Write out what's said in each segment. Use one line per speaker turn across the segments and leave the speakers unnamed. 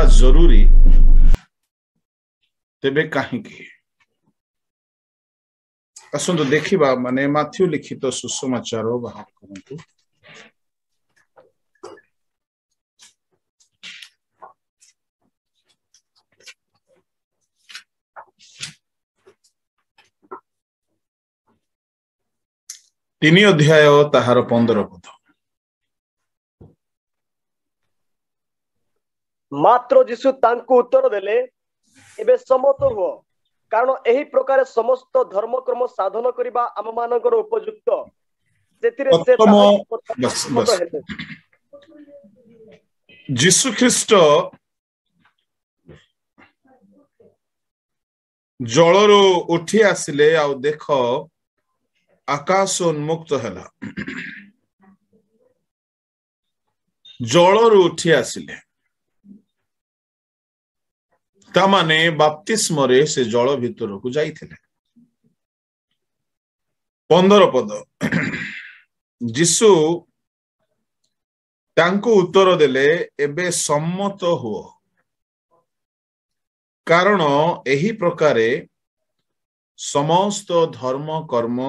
हेबा जरूरी तेबे काहीकि असंतु देखिबा माने माथ्यू लिखित सुसमाचार बाहर करंतु तीन अध्याय ताहार 15 पद
मात्र जीशु तांकु उत्तर देले एबे सम्मत हो कारण एही प्रकार समस्त धर्म कर्म साधन करिबा आम मानकर उपयुक्त सेतिरे से
प्रथम बस
सम्मत
बस
हेले
जीशु ख्रीस्ट जलरो उठी आसिले आ देख आकाश उन्मुक्त हैला जलरो उठी आसिले तामाने बाप्तिस्म रे से जल भितर को जाइथिले 15 पद जीशु तांको उत्तर देले एबे सम्मत हुओ कारण एही प्रकारे समस्त धर्म कर्म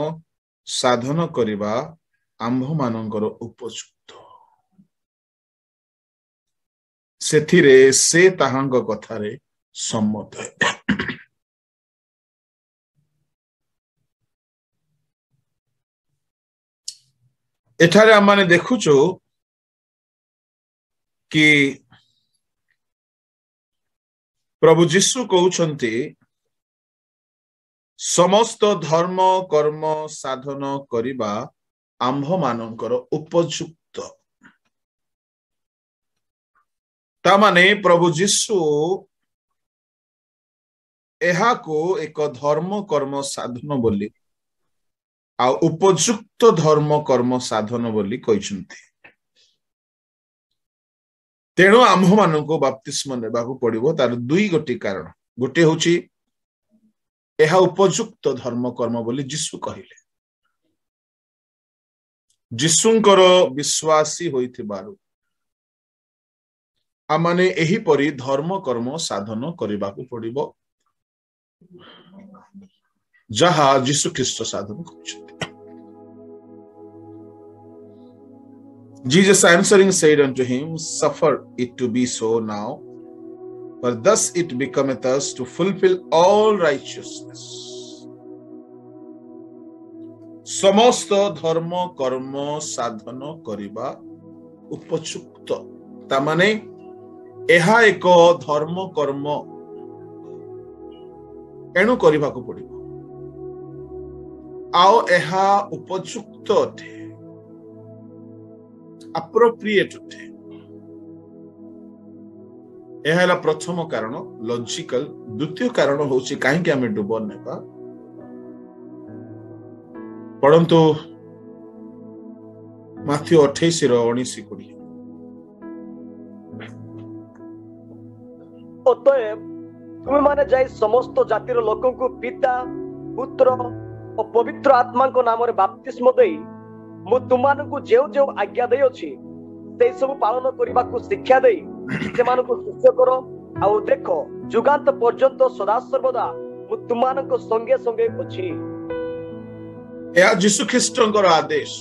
साधन करिबा आम्भ मानकर उपयुक्त सेथिरे से ताहांग कथारे सम्मत है एठारे आमाने देखुचो कि प्रभु जीशु कहउछंती समस्त धर्म कर्म साधन करिबा आम्भ मानकर उपयुक्त ता माने प्रभु जीशु एहा को एक धर्म कर्म साधन बोली आ उपयुक्त धर्म कर्म साधन बोली कहिसंती तेणु आम्भ माननको बाप्तिस्म नेबाकू पड़िबो तार दुई गोटी कारण गोटे होची एहा उपयुक्त धर्म कर्म बोली जीशु कहिले जीशुंकर विश्वासी होइथिबारु आमाने एही परी धर्म कर्म साधन करिबाकू पड़िबो जहा जीशु ख्रीस्ट साधन करिसंती Jesus answering said unto him, suffer it to be so now, for thus it becometh us to fulfill all righteousness. समस्त धर्म कर्म साधन करिबा उपयुक्त तामाने एहा एक धर्म कर्म एणु करिबाकू पड़िबो आओ एहा उपयुक्त अटे appropriate उठे यह प्रथम कारण लॉजिकल द्वितीय कारण होची काहे कि हमें डुबन नेबा परंतु माथ्यू 28 रो 19 20
अतएव तुम माने जाई समस्त जातिर लोकन को पिता पुत्र और पवित्र आत्मा को नाम रे बपतिस्म देई मु तुमानकु जेउ जेउ आज्ञा देई अछि से सब पालन करिबा को शिक्षा देई से मानको शिष्य करो आ देखो जुगांत पर्यंत सदा सर्वदा मु तुमानको संगे संगे अछि
या यीशु ख्रीष्टंकर आदेश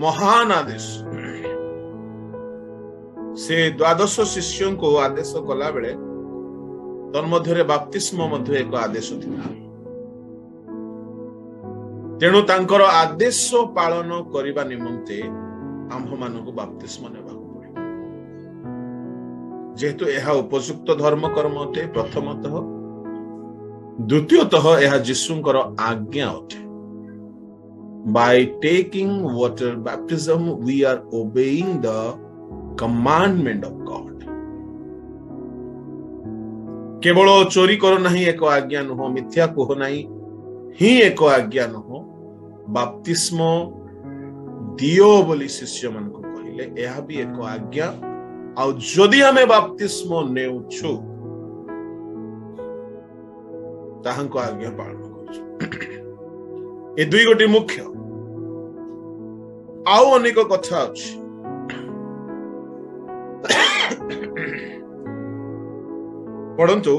महान आदेश से 12 शिष्यों को आदेश कला बेले तन्मध्यरे बपतिस्म मध्ये एक आदेश थिला तेणु तांकर आदेश पालन करिबा निमंते आम्भ मानको बपतिस्म नेबाकू पड़िबो जेहेतु एहा उपयुक्त धर्म कर्म अटे प्रथमतः द्वितीयतः एहा यीशुंकर आज्ञा अटे by taking water baptism we are obeying the commandment of God केवल चोरी करो नहीं एक आज्ञा नुह मिथ्या कहो नहीं ही एक आज्ञा नुह बपतिस्म दियो बोली शिष्य मन को कहिले यह भी एक आज्ञा आ जदि हमें बपतिस्म नेउछु ताहंको आज्ञा पालन करछु ए दुई गोटी मुख्य आउ अनेक कथा अछि पढ़ंतु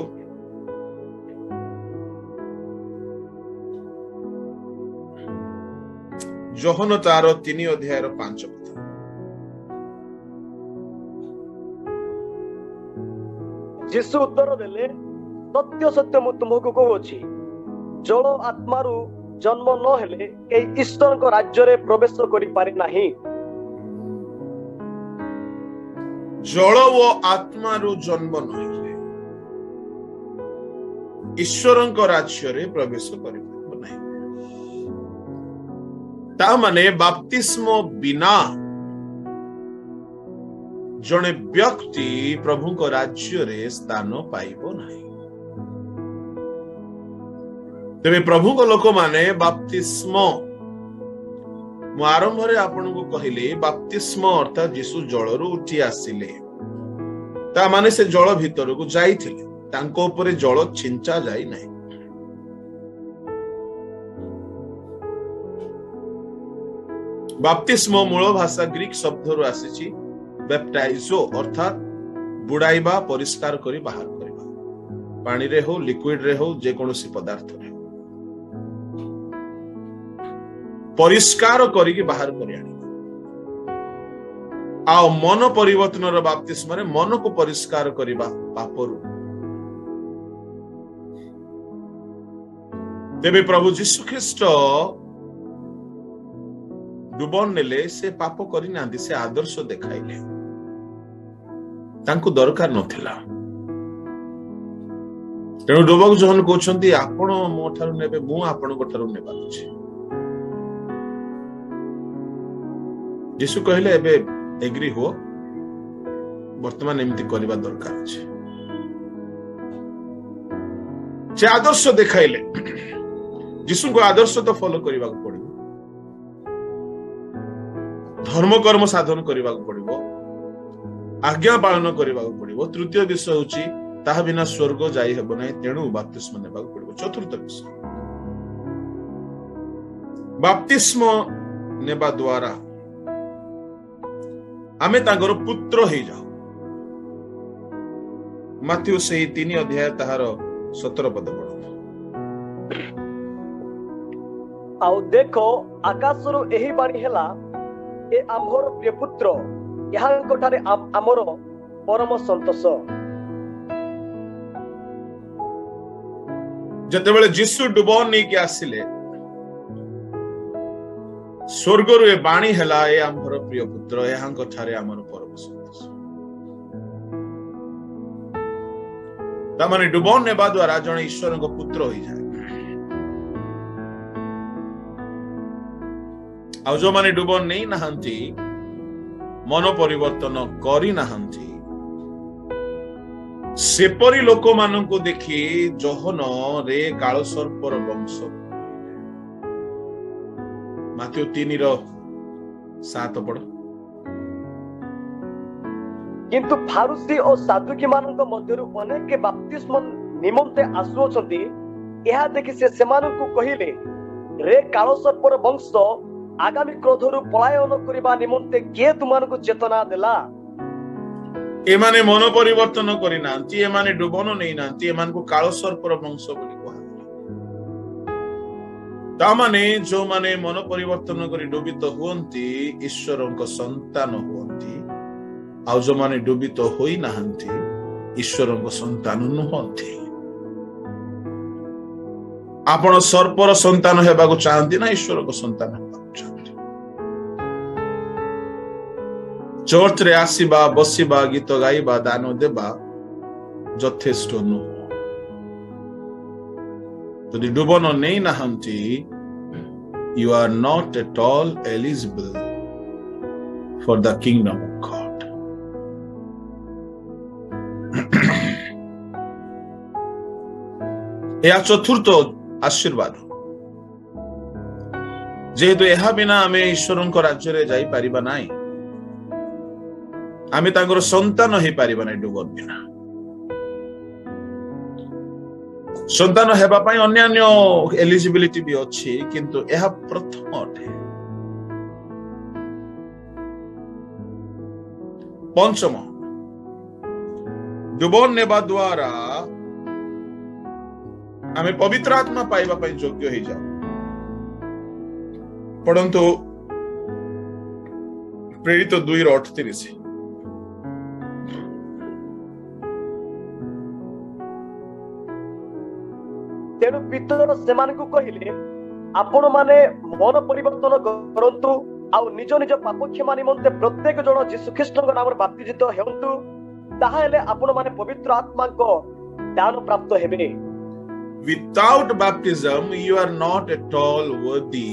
जोहन तार 3 अध्याय 5 कथा।
यीशु उत्तर देले सत्य सत्य मु तुमको कहूची जल आत्मारू जन्म न हेले केही ईश्वर को राज्य रे प्रवेश करि पारे नाही।
जल व आत्मारू जन्म न हेले ईश्वर को राज्य रे प्रवेश करि पारे नाही। ता माने बाप्तिस्म बिना जने व्यक्ति प्रभु को राज्य रे स्थान पाइबो नाही। तेरे प्रभु को लोक माने बाप्तिस्म मु आरंभ रे आपन को कहिले बाप्तिस्म अर्थात यीशु जलरू उठी आसिले ता माने से जल भीतर को जाइथिले तांको ऊपर जल छिंचा जाई नाही। बाप्तिस्म मूल भाषा ग्रीक शब्द रु आसीची बैप्टाइजो अर्थात बुड़ाइबा परिष्कार करी बाहर करबा पानी रे हो लिक्विड रे हो जे कोनोसी पदार्थ रे परिष्कार करी बाहर करी आनी आ मन परिवर्तन रो बाप्तिस्म रे मन को परिष्कार करिबा पापरु। तेबे प्रभु यीशु ख्रीष्ट डुबन नेले से पाप करी नांदी से आदर्श देखाइले तांको दरकार नथिला। तेणु डुबक जोहन कहउछंती आपण मो ठारू नेबे मु आपण को ठारू नेबा अछि। यीशु कहले एबे एग्री हो वर्तमान एमती करबा दरकार अछि। जे आदर्श देखाइले यीशु को आदर्श तो फॉलो करबा को पड़िबो धर्म कर्म साधन करबा को पड़िबो आज्ञा पालन करबा को पड़िबो। तृतीय विषय होची ताहा बिना स्वर्ग जाई हेबो नै तेणु बाप्तिस्म नेबा को पड़िबो। चतुर्थ विषय बाप्तिस्म नेबा द्वारा आमे तांगर पुत्र हे जाऊ। माथ्यू से 3 अध्याय ताहार 17 पद पढो।
आउ देखो आकाशरु एही बाणी हेला ए आम्भर प्रिय पुत्र यहाँ ठारे आमर परम संतोष।
जतेबेले यीशु डुबन नहीं के आसिले स्वर्गरु ए बाणी हेला ए आम्भर प्रिय पुत्र यहाँ ठारे आमर परम संतोष। ता माने डुबन नेबा द्वारा जने ईश्वर को पुत्र होई जाय। आ जो माने डुबन नहीं नहांती मन परिवर्तन करी नहांती सेपरी लोक मानन को देखि जोहन रे काल सर्पर वंश माथ्यू 3:7 पढ़।
किंतु फारूसी और साधुकी मानन को मध्यरु अनेक के बपतिस्म निमंते आसुछंती एहा देखि से सेमानन को कहिले रे काल सर्पर वंश आगामी क्रोधरु पलायन करिबा निमंते के तुमान को चेतना देला।
एमाने मन परिवर्तन करि नांती एमाने डुबन नै नांती एमान को काल सर्पर वंश बोली कहला। ता माने जो माने मन परिवर्तन करि डुबित हुअंती ईश्वरक संतान हुअंती आ जो माने डुबित होई नाहंती ईश्वरक संतान नहुंती। आपण सर्पर संतान हेबा को चाहंती ना ईश्वरक संतान हेबा को चाहंती। चर्च रे आसीबा बसीबा गीत गाइबा दान देबा यथेष्ट नुह। यदि डुबन नहीं नाहंती you are not at all eligible for the kingdom of God. या चतुर्थ आशीर्वाद जेहेतु यह बिना आमे ईश्वर राज्य रे जाई परिबा नाही आमे तांगर संतान हे परिबा नाही डुबन बिना। संतान हेबा पई अन्यान्य एलिजिबिलिटी भी अछि किंतु यह प्रथम अटे। पंचम डुबन नेबा द्वारा आमे पवित्र आत्मा पाइबा पई योग्य हो जाऊ। पढ़ंतु प्रेरित 2:38
तेणु पितर सेमानकु कहिले आपण माने मन परिवर्तन करंतु आउ निज निज पाप क्षमा निमंते प्रत्येक जन यीशु ख्रीष्ट नाम बाप्तिजित हेउंतु ताहा हेले आपण माने पवित्र आत्मा को दान प्राप्त हेबे।
Without baptism, you are not at all worthy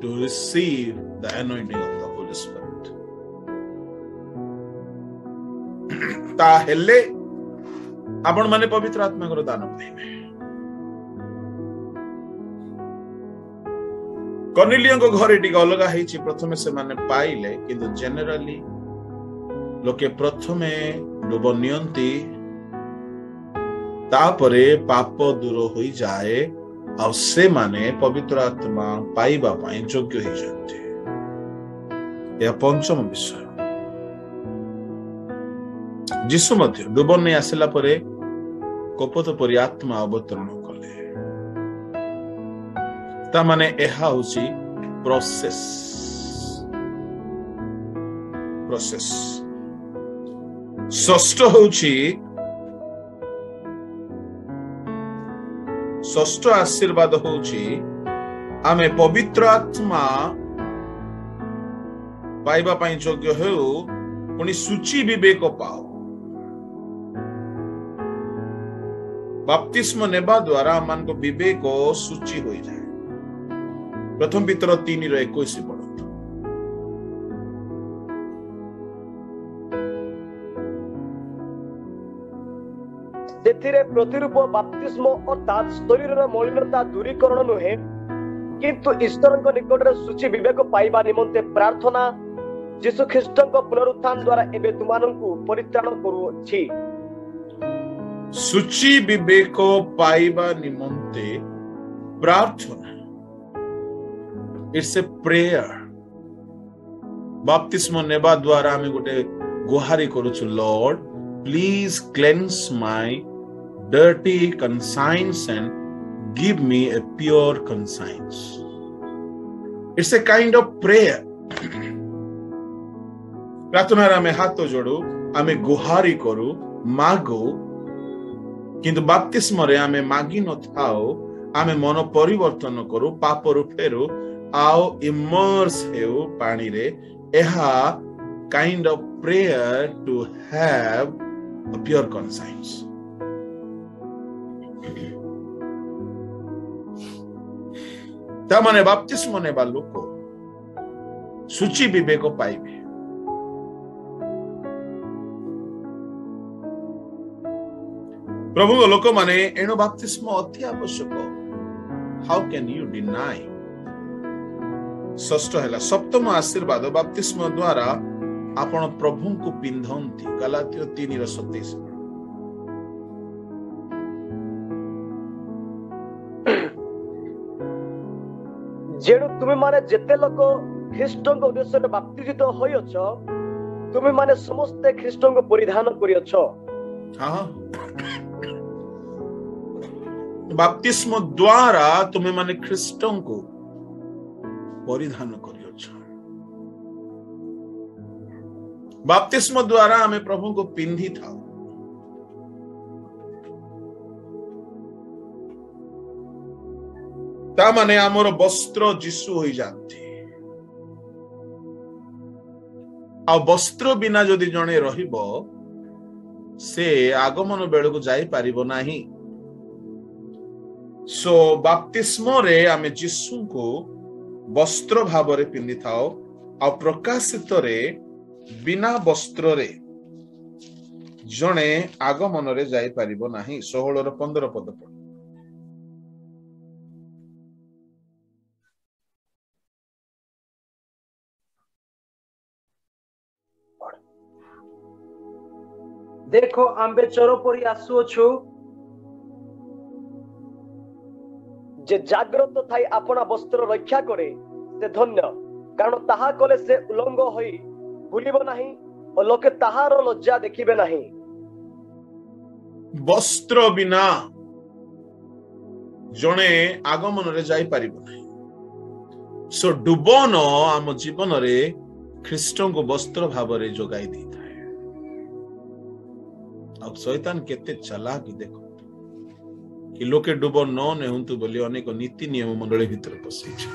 to receive the anointing of the Holy Spirit. ताहेले आपण माने पवित्र आत्मा को दान पाइबे। कर्नेलियो को घरे टिक अलगा हेछि, प्रथमे से माने पाइले किंतु जनरली लोके प्रथमे डुब नियंती तापरे पाप दूर होई जाए आ से माने पवित्र आत्मा पाइबा पई योग्य होई जंती। या पंचम विषय जिसु मध्य डुबन नै आसिला परे कपट परि आत्मा अवतरण कले। ता माने एहा होची प्रोसेस। षष्ठ होची षष्ठ आशीर्वाद होची आमे पवित्र आत्मा पाइबा पई योग्य हो पुनी सूची विवेक पाओ। बाप्तिस्म नेबा द्वारा मान को विवेक सूची हो जाए। प्रथम पितर 3:21 पढ़ो।
ସେଥିରେ ପ୍ରତିରୂପ ବାପ୍ତିସ୍ମ ଅର୍ଥାତ୍ ଶରୀରର ମଳିନତା ଦୂରୀକରଣ ନୁହେଁ କିନ୍ତୁ ଈଶ୍ୱରଙ୍କ ନିକଟରେ ସୂଚି ବିବେକ ପାଇବା ନିମନ୍ତେ ପ୍ରାର୍ଥନା ଯୀଶୁ ଖ୍ରୀଷ୍ଟଙ୍କ ପୁନରୁତ୍ଥାନ ଦ୍ୱାରା ଏବେ ତୁମମାନଙ୍କୁ ପରିତ୍ରାଣ କରୁଅଛି।
ସୂଚି ବିବେକ ପାଇବା ନିମନ୍ତେ ପ୍ରାର୍ଥନା। It's a prayer. बाप्तिस्म नेबा द्वारा हमें गोटे गुहारी करूछु, lord please cleanse my dirty conscience and give me a pure conscience. It's a kind of prayer. प्रार्थना रे हमें हाथ जोड़ू, हमें गुहारी करू, मागो, किंतु बाप्तिस्म रे हमें मागी न थाओ, हमें मन परिवर्तन करू, पाप रु फेरू आओ इमर्स हेउ पानी रे। एहा kind of prayer to have a pure conscience. ता माने बाप्तिस्म नेबा लोक सूची विवेक पाइबे। प्रभु लोक माने एणु बाप्तिस्म अति आवश्यक। How can you deny? षष्ठ हैला सप्तम आशीर्वाद बाप्तिस्म द्वारा आपण प्रभु को पिंधंती। गलातियो 3:27।
जेणु तुमे माने जेते लोक ख्रीष्टଙ୍କ उद्देश्य बाप्तिजित होयछ तुमे माने समस्त ख्रीष्टଙ୍କ परिधान करियछ।
हां, बाप्तिस्म द्वारा तुमे माने ख्रीष्टଙ୍କୁ परिधान करियछ। बाप्तिस्म द्वारा हमें प्रभु को पिंधी था। ता माने आमर वस्त्र जीशु हो जाती। आ वस्त्र बिना जदि जणे रहिबो से आगमन बेल को जाई पारिबो नाही। सो बाप्तिस्म रे आमे जीशु को वस्त्र भाव रे पिंधी थाओ। आ प्रकाशित रे बिना वस्त्र रे जणे आगमन रे जाई पारिबो नाही। 16:15 पद पढ़।
देखो आंबे चोरो परी आसुअछु
जे जाग्रत थाई अपना वस्त्र रक्षा करे से धन्य, कारण ताहा कले से उलंग होई भूलिबो नाही और लोके ताहार लज्जा देखिबे नाही।
वस्त्र बिना जणे आगमन रे जाई परिबो नै सो डुबन आम जीवन रे ख्रीष्ट को वस्त्र भाव रे जोगाई दी थाए अब शैतान केते चालाक देखो कि लोके डुबन न नेहुंतु बोली अनेक नीति नियम मंडली भितर पसै छै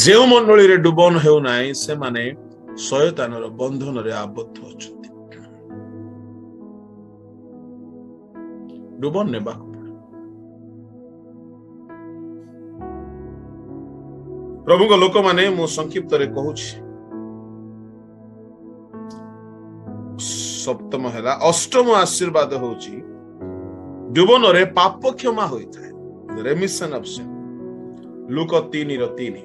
जे मंडली रे डुबन हेउ नाइ से माने शैतान रो बंधन रे आबद्ध अछथि डुबन नेबा प्रभु को लोक माने मु संक्षिप्त रे कहूछि सप्तम हैला अष्टम आशीर्वाद होछि डुबन रे पाप क्षमा होई थाए रेमिशन ऑफ सिन लूक 3:3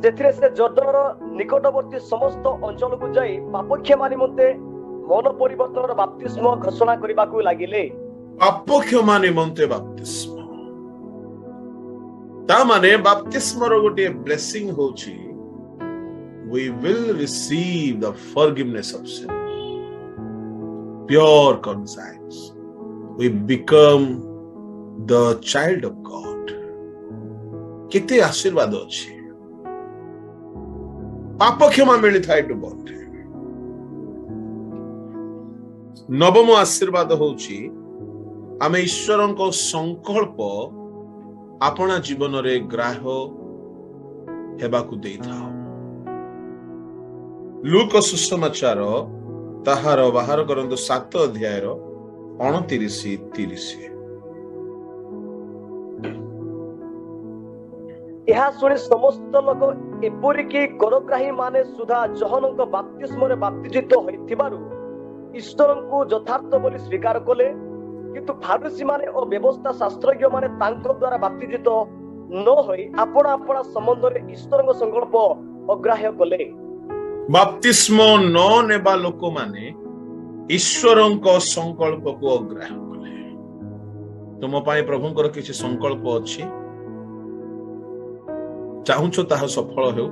जेथिरे से जर्दनर निकटवर्ती समस्त अंचल को जाई पाप क्षमा निमंते मन परिवर्तन बाप्तिस्म घोषणा करबाकू लागिले
पाप क्षमा निमंते बाप्तिस्म ता माने बाप्तिस्म रो गोटे ब्लेसिंग होछि we will receive the forgiveness of sin pure conscience we become the child of God केते आशीर्वाद अछि पाप क्षमा मिली थाए डुबन नवम आशीर्वाद होछि आमे ईश्वरन को संकल्प अपना जीवन रे ग्राह्य हेबाकू देइथाओ लूक सुसमाचार ताहार बाहर करंतु 7 अध्याय 29-30
यह सुनी समस्त लोक एपरिकी करग्राही माने सुधा जहनक बाप्तिस्म रे बाप्तिजित होइथिबारु ईश्वरंकु यथार्थ बोली स्वीकार कले किंतु फारिसी माने और व्यवस्था शास्त्रज्ञ माने तांको द्वारा बाप्तिजित न होई अपना अपना संबंध रे ईश्वरंक संकल्प अग्राह्य कले
बाप्तिस्म न नेबा लोक माने ईश्वरंक संकल्प को अग्राह्य कले तुम पाए प्रभुंकर किछि संकल्प अछि चाहुछो ताहा सफल हेउ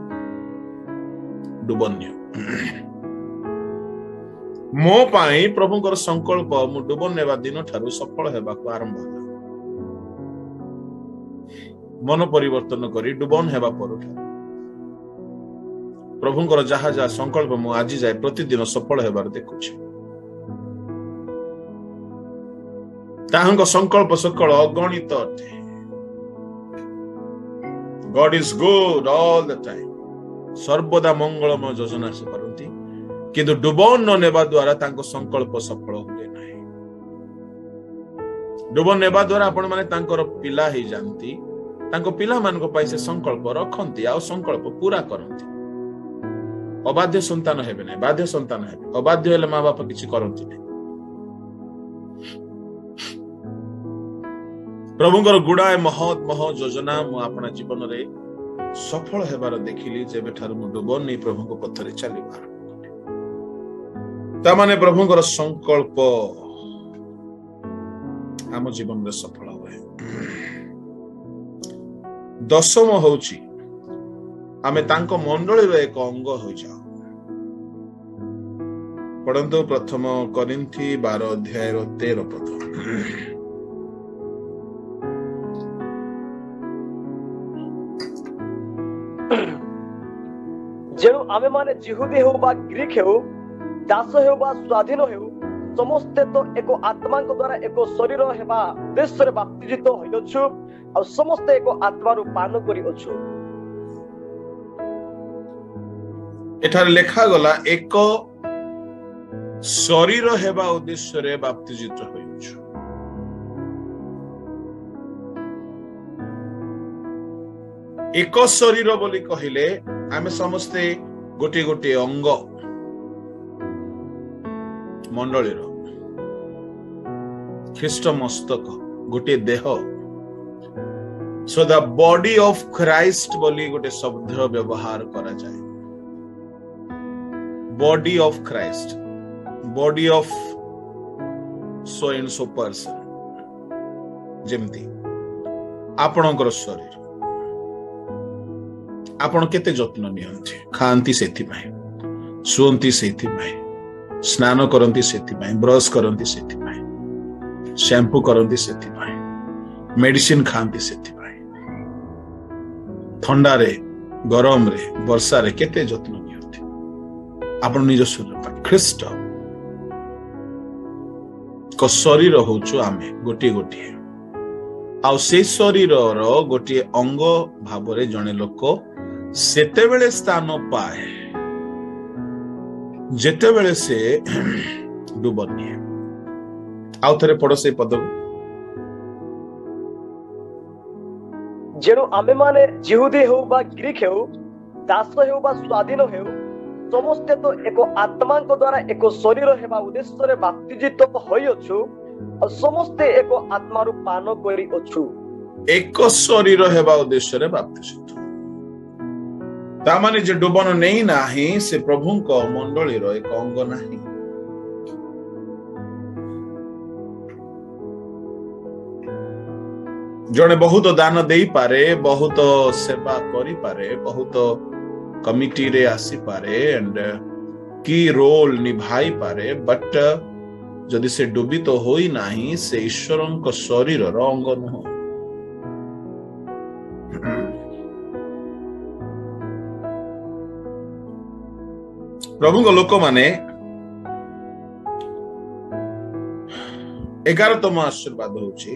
डुबन्य मो पाई प्रभुंकर संकल्प मु डुबन नेबा दिन ठारू सफल हेबाकू आरंभ होला मन परिवर्तन करी डुबन हेबा पर प्रभुंकर जहा जहा संकल्प मु आज जाय प्रतिदिन सफल हेबार देखुछि ताहंक संकल्प सकल अगणित अटे God is good all the time सर्वदा मंगलमय योजना से करंती किंतु डुबन न नेबा द्वारा तांको संकल्प सफल हुए नाही डुबन नेबा द्वारा आपण माने तांकर पिला ही जानती तांको पिला मान को पाइसे संकल्प रखंती आ संकल्प पूरा करंती अबाध्य संतान हेबे नै बाध्य संतान हेबे अबाध्य हेले मां बाप किछि करंती नै प्रभुंकर गुड़ाए महत महत योजना मु अपना जीवन रे सफल हेबार देखिली जेबे ठार मु डुबन नै प्रभु को पथरे चलीबार ता माने प्रभुंकर संकल्प आम जीवन रे सफल होए दशम होउची आमे तांको मंडली रे एक अंग होई जाओ पढंतु प्रथम कोरिन्थी 12 अध्याय 13 पद
जेनु आमे माने जिहुदी हो बा ग्रीक हो दास हो बा स्वाधीन हो समस्ते तो एको आत्मा को द्वारा एको शरीर हेबा उद्देश्य रे बाप्तिजित होइछु आ समस्ते एको आत्मा रु पान करी अछु
एठार लेखा गला एक शरीर हेबा उद्देश्य रे बाप्तिजित होइछु एक शरीर बोली कहिले आमे समस्ते गोटे गोटे अंग मंडलीर ख्रीष्ट मस्तक गोटे देह so the body of Christ बोली गोटे शब्द व्यवहार करा जाए body of Christ body of so and so person जेमती आपणकर शरीर आपण केते जत्न नियंती खाती से शुअंती से स्नान करती से ब्रश करती से शैम्पू करती से मेडिसिन खाती से ठंडा रे गरम रे वर्षा रे केते जत्न नियंती आपण निज शरीर पर ख्रीष्ट को शरीर होचु आमे गोटी गोटी आउ से शरीर गोटे अंग भाव जड़े लोक सेते बेले स्थान पाए जेते बेले से डुब निए। आउ थे पढ़ से पद
जेणु आमे माने जिहुदी हो बा ग्रीक हो दास हो बा स्वाधीन हो समस्ते तो एक आत्मा द्वारा एक शरीर हेबा उद्देश्य रे बाप्तिजित होई अछु और समस्ते एक आत्मा रु पान करी अछु
एक शरीर हेबा उद्देश्य रे बाप्तिजित ता माने जे डुबन नहीं नाही से प्रभु को मंडली रो एक अंग नाही। जने बहुत दान देई पारे बहुत सेवा करी पारे बहुत कमिटी रे आसी पारे एंड की रोल निभाई पारे बट जदि से डूबी तो होई नाही से ईश्वरन को शरीर रो अंग न प्रभु को लोक माने 11तम आशीर्वाद होची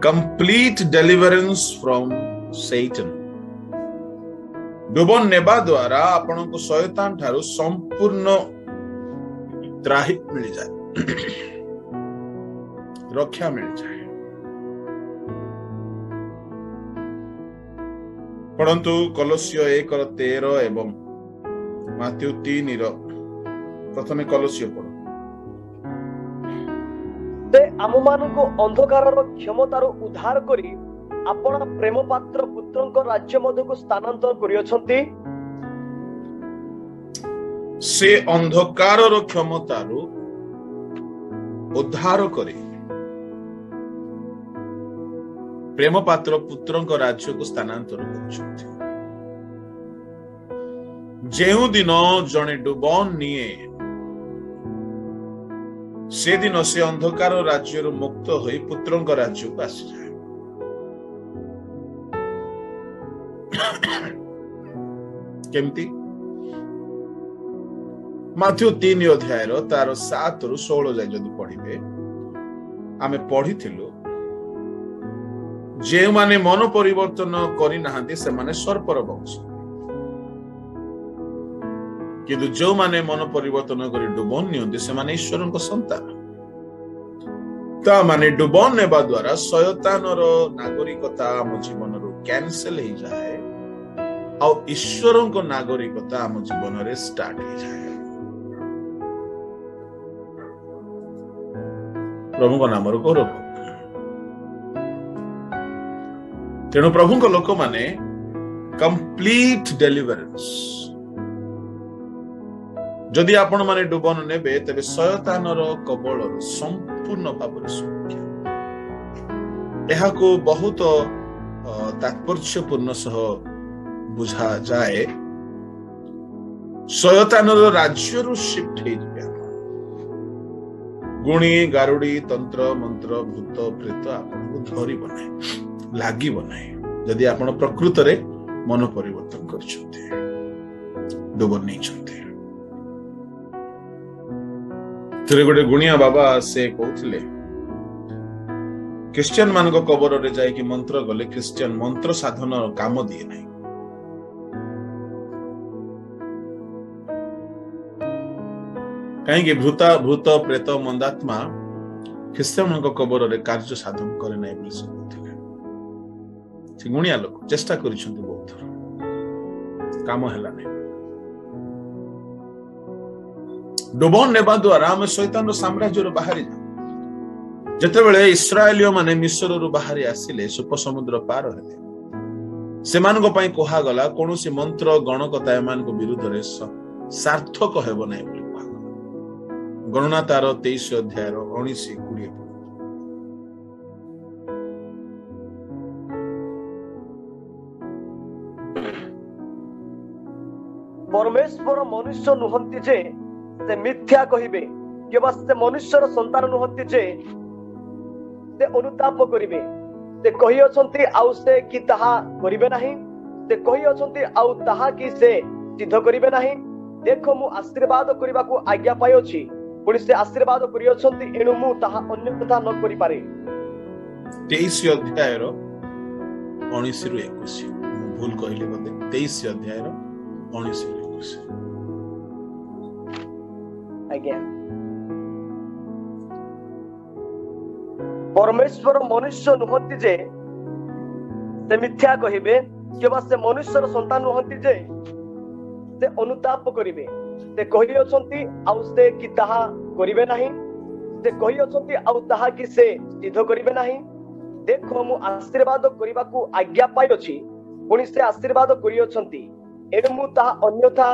कंप्लीट डेलिवरेंस फ्रॉम सैटन। डुबन नेबा द्वारा आपण को शैतान ठारू संपूर्ण त्राही मिल जाए रक्षा मिल जाए। परंतु कलोसियो 1:13 एवं माथ्यू 3 प्रथमे कलोसियो पढ़
ते आम मानक अंधकार क्षमतार उद्धार करी आपण प्रेम पात्र पुत्रंक राज्य मध्य को स्थानांतर करियछंती
से अंधकार क्षमतार उद्धार करी प्रेम पात्र पुत्रंक राज्य को स्थानांतर करियछंती। जेउ दिन जने डुबन निये से दिन से अंधकार राज्य मुक्त होई पुत्रंक राज्य को आसी जाए। केमती माथ्यू 3 अध्याय तार 7 रु 16 जाए जदि पढ़िबे आमे पढ़िथिलु जे माने मन परिवर्तन करि नाहंती से माने सर्पर वंश किंतु जो माने मन परिवर्तन करी डुबन नियंती से माने ईश्वरन को संतान ता माने डुबन नेबा द्वारा शयतानर नागरिकता आम जीवन रो कैंसिल हो जाए और ईश्वरन को नागरिकता आम जीवन रे स्टार्ट हो जाए। प्रभु को नाम रो गौरव तेणु प्रभु को लोक माने कंप्लीट डेलिवरेंस जदि आपण माने डुबन नेबे तबे शयतानर कबल संपूर्ण भाव सुरक्षा यह को बहुत तात्पर्यपूर्ण सह बुझा जाए। शयतानर राज्य रु शिफ्ट हे जिया गुणी गारुडी तंत्र मंत्र भूत प्रेत आपण को धरी बनाए लागी बनाए जदि आपण प्रकृत रे मन परिवर्तन करछथि डुबन नहीं छथि। थे गोटे गुणिया बाबा से कहते क्रिश्चियन मान कबर रे जाए कि मंत्र गले क्रिश्चियन मंत्र साधन काम दिए नहीं कहीं भूत प्रेत मंदात्मा ख्रीष्टियान कबर रे कार्य साधन करे नहीं बोली से कहते गुणिया लोक चेष्टा करिसंती बहुत थर काम हैला नहीं। डुबन नेबा द्वारा आम शैतान साम्राज्य बाहरी जा जेतेबेले इस्राएलियो माने मिस्र रु बाहरी आसिले सुप समुद्र पार हेले सेमानको पई कोहा गला कोनोसी मंत्र गणकता एमानको विरुद्ध रे सार्थक हेबो नै बोली कोहा गला। गणना तार 23 अध्याय 19-20
परमेश्वर मनुष्य नुहंती जे से मिथ्या कहिबे केवल से मनुष्यर संतान नुहंती जे से अनुताप करिवे से कहि अछंती आउ से कि ताहा करिवे नाही से कहि अछंती आउ ताहा कि से सिद्ध करिवे नाही देखो मु आशीर्वाद करिबाकू आज्ञा पाइ अछि पुणी से आशीर्वाद करि अछंती एणु मु ताहा अन्यथा न करि पारे
23 अध्याय रो 19 रु 21 भूल कहले बोधे 23 अध्याय रो 19 रु 21
आज्ञा परमेश्वर मनुष्य नुहंती जे से मिथ्या कहिबे केवल से मनुष्यर संतान नुहंती जे से अनुताप करिवे से कहि अछंती आउ से कि ताहा करिवे नाही से कहि अछंती आउ ताहा कि से सिद्ध करिवे नाही देखो मु आशीर्वाद करिबाकू आज्ञा पाइ अछि पुणी से आशीर्वाद करि अछंती एणु मु ताहा अन्यथा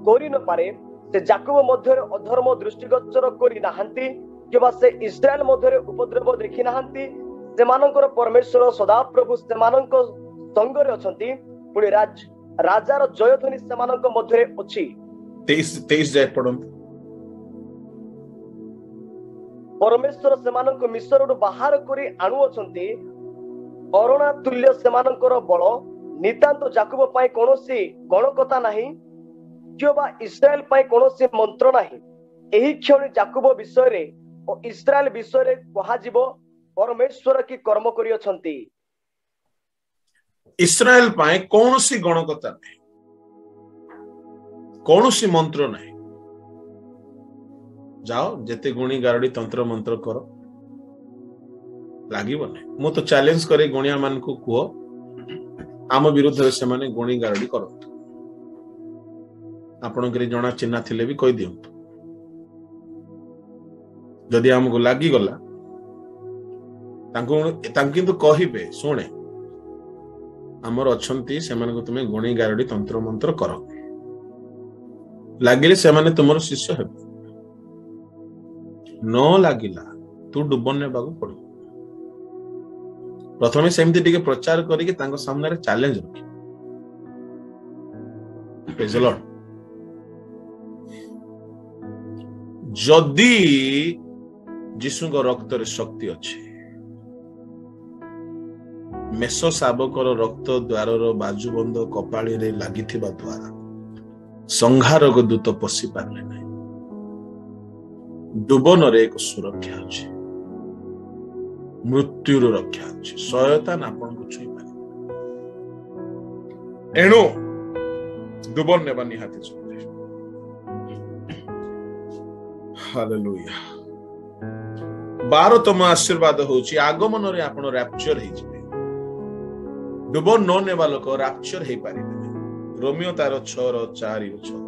करि न पारे से जाकब मध्य अधर्म दृष्टिगोचर करि नाहंती केवल से इस्राएल मध्य उपद्रव देखि नाहंती सेमानकर परमेश्वर सदा प्रभु सेमानक संगरे अछंती पुणी राजार जयध्वनि सेमानक मध्य अछि
23 जाय पढंतु
परमेश्वर सेमानक मिस्ररू बाहर करी आणु अछंती अरुणा तुल्य सेमानकर बळ नितांत जाकब पाई कोनोसी गणकता नाही किबा इस्राएल पाई कोनोसी मंत्र नाही एही क्षण जाकब विषय रे और इस्राएल विषय रे कहा जीवो परमेश्वर की कर्म करी अछंती
इस्राएल पाए कौनसी गणकता नहीं कौनसी मंत्र नहीं जाओ जेते गुणी गारडी तंत्र मंत्र करो लागिबो नहीं मु तो चैलेंज करे गुणिया मान को कुओ आम विरुद्ध से माने गुणी गारडी करो आपण के जणा चिन्हा थिले भी कहि दियंतु जदि हमको लागी गला तांको किंतु कहिबे सुने हमर अछंती सेमान को तुमे गुणी गारडी तंत्र मंत्र करो लागिले सेमाने तुमरो शिष्य हेबे न लागिला तू डुबन ने बागु पड़ो प्रथमे सेमती टिके प्रचार करिके तांको सामने रे चैलेंज रखी प्रेज द लॉर्ड जदि जीशु को रक्त रे शक्ति अछि मेष शावकर रक्त द्वार बाजुबंद कपाली रे लागिथिबा द्वारा संहार को दूत पशि पारले नहीं डुबन रे एक सुरक्षा अछि मृत्यु रक्षा अछि शयतान आपन को छुई पारे एणु डुबन नेबा निहाती जरूरी हालेलुया 12तम आशीर्वाद होची आगमन रे आपण रैप्चर हे जिवे डुबन न नेबा लोक रैप्चर हे पारिबे रोमियो तार 6:4-6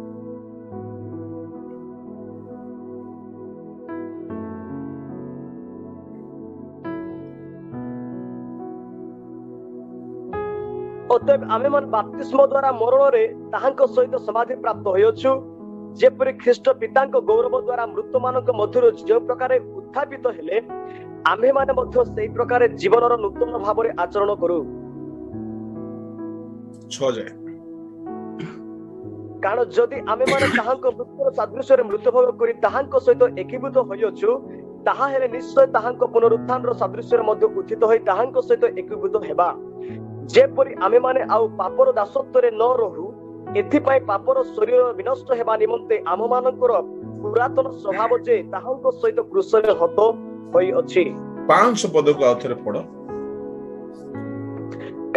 अतएव आमे मन बाप्तिस्म द्वारा मरण रे ताहांक सहित समाधि प्राप्त होयछु जेपरि ख्रीष्ट पितांक गौरव द्वारा मृत मानक मध्यरु जे प्रकार उत्थापित हेले आमे माने मध्य सेही प्रकार जीवनर नूतन भाव रे आचरण करू
6 जाय
कारण जदि आमे माने ताहांक मृत्युर सादृश्य रे मृत्यु भोग करी ताहांक सहित एकीभूत होयछु ताहा हेले निश्चय ताहांक पुनरुत्थान रो सादृश्य रे मध्य उत्थित होई ताहांक सहित एकीभूत हेबा जेपरि आमे माने आउ पापर दासत्व रे न रहू एथिपाई पापर शरीर विनष्ट हेबा निमंते आम मानकर पुरातन स्वभाव जे ताहांक सहित क्रूस रे हत होई अछि
5 पद को आउथरे पढो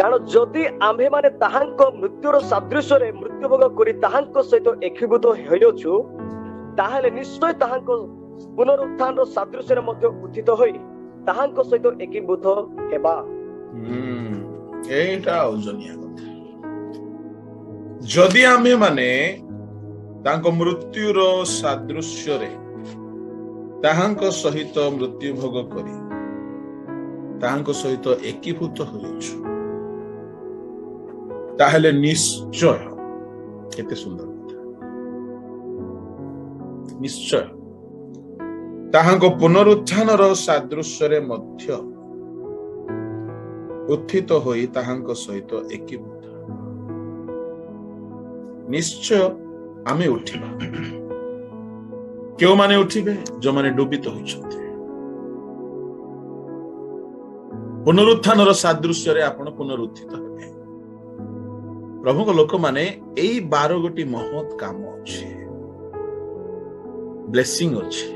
कारण जदि आम्भे माने ताहांक मृत्युर सादृश्य रे मृत्यु भोग करी ताहांक सहित एकीभूत होयछु ताहाले निश्चय ताहांक पुनरुत्थान रो सादृश्य रे मध्य उत्थित होई ताहांक सहित एकीभूत हेबा
एटा ओजनिया कथा जदि आमे माने तांको मृत्युर सादृश्य रे ताहांक सहित मृत्यु भोग करी ताहांक सहित एकीभूत होयछु ताहले निश्चय केते सुंदर कथा निश्चय ताहांको पुनरुत्थान रो सादृश्य रे मध्य उत्थित होई ताहांक सहित एकीभूत निश्चय आमे उठिबा केउ माने उठिबे जो माने डुबित होइछन्ते पुनरुत्थानर सादृश्य रे आपण पुनरुत्थित हेबे प्रभु को लोक माने एई 12 गोटी महत काम अछि ब्लेसिंग अछि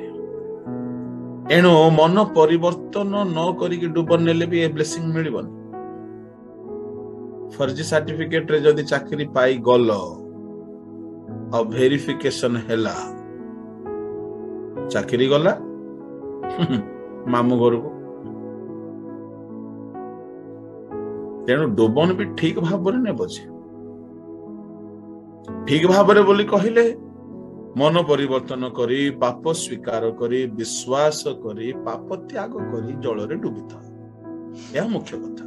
एणो मन परिवर्तन न करिक डुबन नेले भी ए ब्लेसिंग मिलिबन फर्जी सर्टिफिकेट रे जदी चाकरी पाई गल और वेरिफिकेशन हेला चाकरी गला मामू घर को तेणु डुबन भी ठीक भाव ने बचे ठीक भाव बोली कहले मन परिवर्तन करी पाप स्वीकार करी विश्वास करी पाप त्याग करी जल रे डुबित यह मुख्य कथा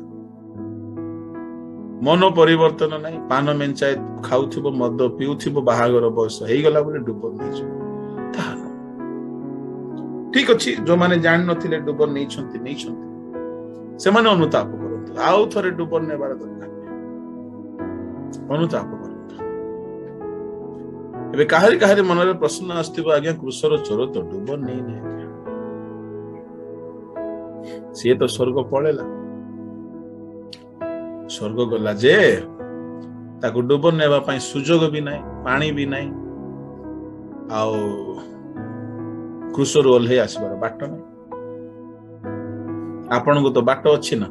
मन परिवर्तन नहीं पान मेंचाए खाऊ मद पीऊ बाहागर बयस हो गला डुबन नहीं ठीक अच्छी जो माने जान नथिले डुबन नहीं से माने अनुताप करते आउ थरे डुबन नेबार दरकार अनुताप करते एबे काहरी काहरी मन रे प्रश्न आस्थिबो आज्ञा कृषर चोर तो डुबन नहीं सी तो स्वर्ग पळेला स्वर्ग गला जे ताकू डुबन नेबा पई सुजोग भी नहीं पानी भी नहीं आउ कृषर ओल्हे आसबार बाट नहीं आपण को तो बाट अच्छी ना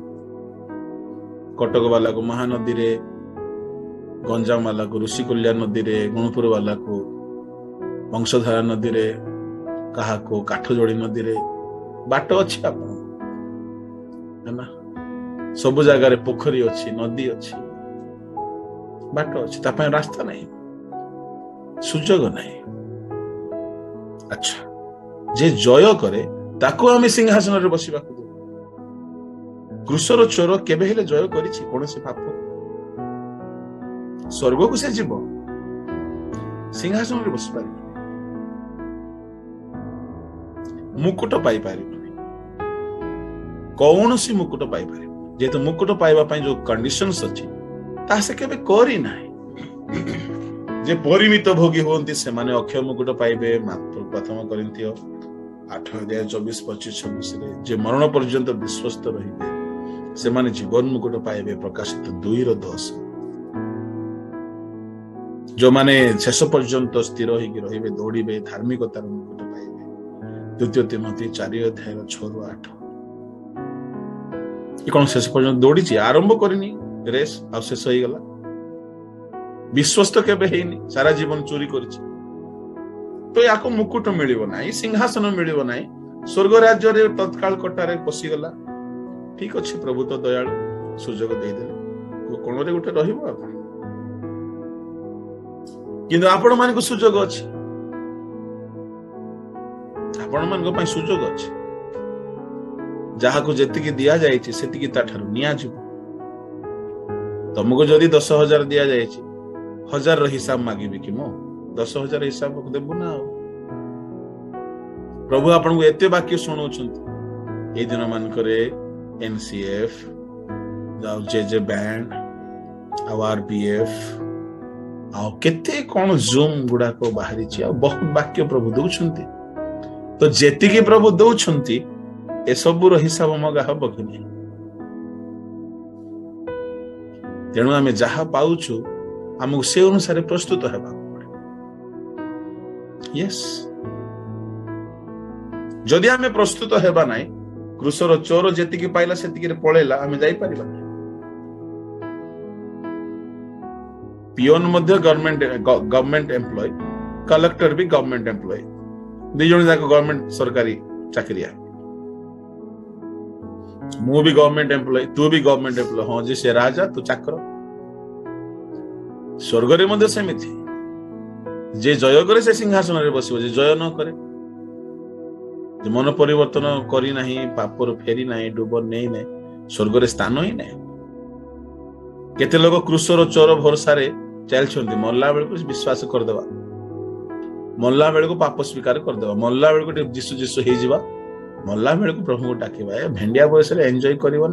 कटक वाला को महानदी रे गंजाम वाला को ऋषिकुल्या नदी रे गुणपुर वाला को वंशधारा नदी रे कहा को काठजोड़ी नदी रे बाट अच्छी आपण है ना सब जगह पोखरी अच्छी नदी अच्छी बाट अच्छी तापाई रास्ता नहीं सुजोग नहीं अच्छा जे जय करे ताको आमे सिंहासन रे बसिबा को कृषर चोर केबे हेले जय करिछि कोनसे पाप स्वर्ग को से जीव सिंहासन रे बसि पारि मुकुट पाई पारि कौनसी मुकुट पाई पारि जेतो मुकुट पाइबा पई जो कंडीशंस अछि ता से केबे करी नाही जे परिमित भोगी होंती से माने अक्षय मुकुट पाइबे मात्र प्रथम करिन्थियो 8:24-25-26 रे जे मरण पर्यंत विश्वस्त रहिबे से माने जीवन मुकुट पाइबे प्रकाशित 2:10 जो माने शेष पर्यंत स्थिर होइकी रहिबे दौड़िबे धार्मिकतार मुकुट पाइबे द्वितीय तिमोथी 4:6-8 ये कौन शेष पर्यंत दौड़ी आरंभ करनी रेस आ शेष हो गला विश्वस्त केबे हेनी सारा जीवन चोरी करिछि तो याको मुकुट मिलिबो नाही सिंहासन मिलिबो नाही स्वर्ग राज्य रे तत्काल कटारे पसी गला ठीक अछि प्रभु तो दयालु सुजोग देई देले कोन रे गुटे रहिबो आपण किंतु आपण मान को सुजोग अछि आपण मान को पई सुजोग अछि जहा को जेतिकी दिया जायछि सेतिकी ताठारु निया जिवो तुमको जदी 10,000 दिया जायछि 1000 रो हिसाब मागिबे कि मो 10,000 हिसाब देबु ना प्रभु आपन को एते वाक्य सुनौछंती ए दिन मान करे एनसीएफ जाउ जेजे बैंड आरपीएफ आ केते कोन जूम गुडा को बाहरी छी आ बहुत वाक्य प्रभु दउछंती तो जेतिकी प्रभु दउछंती ए सब रो हिसाब मगा हबो कि नहीं तेणु आम जहा पाउछु आमको से अनुसार प्रस्तुत हेबा पड़े यस जदि आम प्रस्तुत हेबा नाही कृषर चोर जेतिकी पाइला सेतिकी रे पळेला आम जाई परिबा पियोन मध्य गवर्नमेंट एम्प्लॉय कलेक्टर भी गवर्नमेंट एम्प्लॉय दि जण जाक गवर्नमेंट सरकारी चाकरिया मु भी गवर्नमेंट एम्प्लॉय तू भी गवर्नमेंट एम्प्लॉय हाँ जी से राजा तू चाकर स्वर्ग रे मध्य सेमिति जे जय करे से सिंहासन रे बसिबो जे जय न करे जे मन परिवर्तन करी नाही पापर फेरी नाही डुबन नहीं नै स्वर्ग रे स्थान ही नै केते लोग कृषर चोर भरोसा रे चलछंती मल्ला बेल को विश्वास कर देबा मल्ला बेल को पाप स्वीकार कर देबा मल्ला बेल को जिसु जिसु हे जिबा मल्ला बेल को प्रभु को डाकिबा भेंडिया बयस रे एन्जॉय करिवो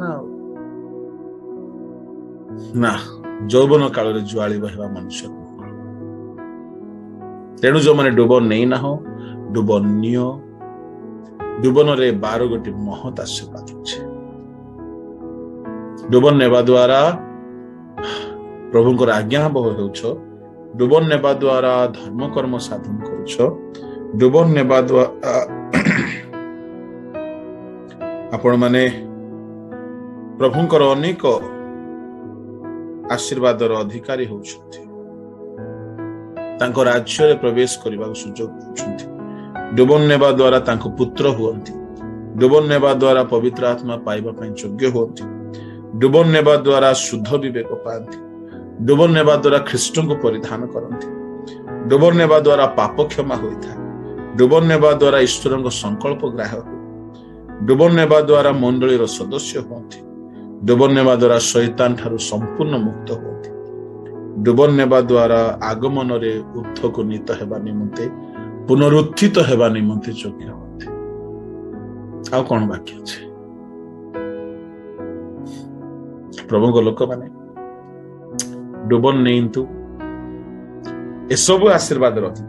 ना जौवन काल रे जुआली बहिबा मनुष्य तेणु जो मैंने डुबन नहीं ना हो डुबन नियो डुबन रे 12 गोटी महत आशीर्वाद अच्छे डुबन नेबा द्वारा प्रभु को आज्ञा बह हो डुबन नेबा द्वारा धर्म कर्म साधन करुछ डुबन नेबा द्वारा आपण माने प्रभुंकर अनेक आशीर्वादर अधिकारी होउछथि तांको राज्य रे प्रवेश करबा सुযোগ होउछथि डुबन नेबा द्वारा तांको पुत्र हुअन्ति डुबन नेबा द्वारा पवित्र आत्मा पाइबा पई योग्य होती डुबन नेबा द्वारा शुद्ध विवेक पाती डुबन नेबा द्वारा ख्रीष्ट को परिधान करती डुबन नेबा द्वारा पाप क्षमा होता डुबन नेबा द्वारा ईश्वर संकल्प ग्राह्य हो डुबन नेबा द्वारा मंडलीर सदस्य होती डुबन नेबा द्वारा शैतान ठारू संपूर्ण मुक्त होती डुबन नेबा द्वारा आगमन रे ऊर्ध्व को नीत हेबा निमंते पुनरुत्थित हेबा निमंते योग्य होती आ कौन बाकी अच्छे प्रभु को लोक माने डुबन नहीं ए सब आशीर्वाद अधिकारी